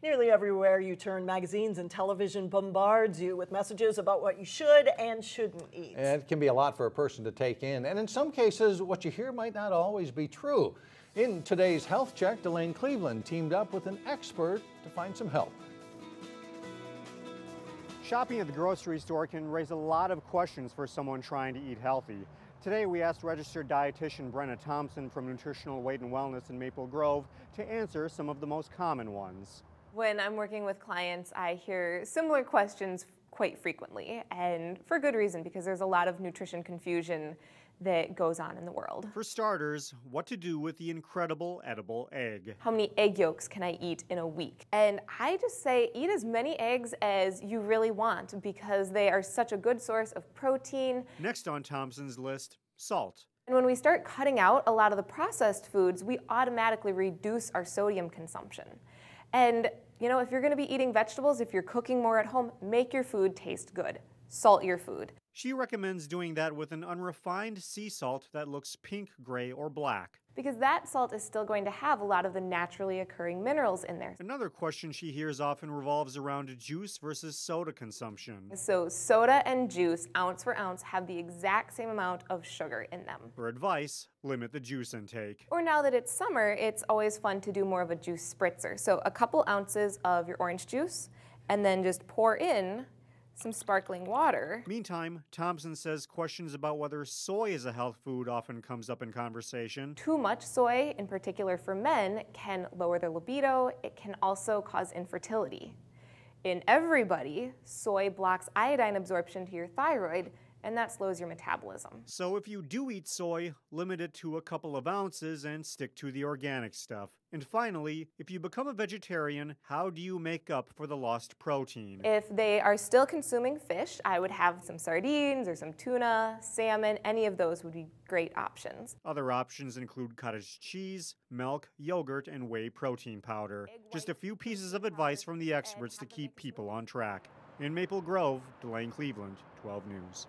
Nearly everywhere you turn, magazines and television bombards you with messages about what you should and shouldn't eat. It can be a lot for a person to take in, and in some cases, what you hear might not always be true. In today's Health Check, Delane Cleveland teamed up with an expert to find some help. Shopping at the grocery store can raise a lot of questions for someone trying to eat healthy. Today we asked registered dietitian Brenna Thompson from Nutritional Weight and Wellness in Maple Grove to answer some of the most common ones. When I'm working with clients, I hear similar questions quite frequently, and for good reason, because there's a lot of nutrition confusion that goes on in the world. For starters, what to do with the incredible edible egg? How many egg yolks can I eat in a week? And I just say eat as many eggs as you really want because they are such a good source of protein. Next on Thompson's list, salt. And when we start cutting out a lot of the processed foods, we automatically reduce our sodium consumption. And you know, if you're going to be eating vegetables, if you're cooking more at home, make your food taste good. Salt your food. She recommends doing that with an unrefined sea salt that looks pink, gray, or black. Because that salt is still going to have a lot of the naturally occurring minerals in there. Another question she hears often revolves around juice versus soda consumption. So soda and juice, ounce for ounce, have the exact same amount of sugar in them. For advice, limit the juice intake. Or now that it's summer, it's always fun to do more of a juice spritzer. So a couple ounces of your orange juice, and then just pour in some sparkling water. Meantime, Thompson says questions about whether soy is a health food often comes up in conversation. Too much soy, in particular for men, can lower their libido. It can also cause infertility. In everybody, soy blocks iodine absorption to your thyroid, and that slows your metabolism. So if you do eat soy, limit it to a couple of ounces and stick to the organic stuff. And finally, if you become a vegetarian, how do you make up for the lost protein? If they are still consuming fish, I would have some sardines or some tuna, salmon. Any of those would be great options. Other options include cottage cheese, milk, yogurt, and whey protein powder. Just a few pieces of advice from the experts to keep people on track. In Maple Grove, Delane Cleveland, 12 News.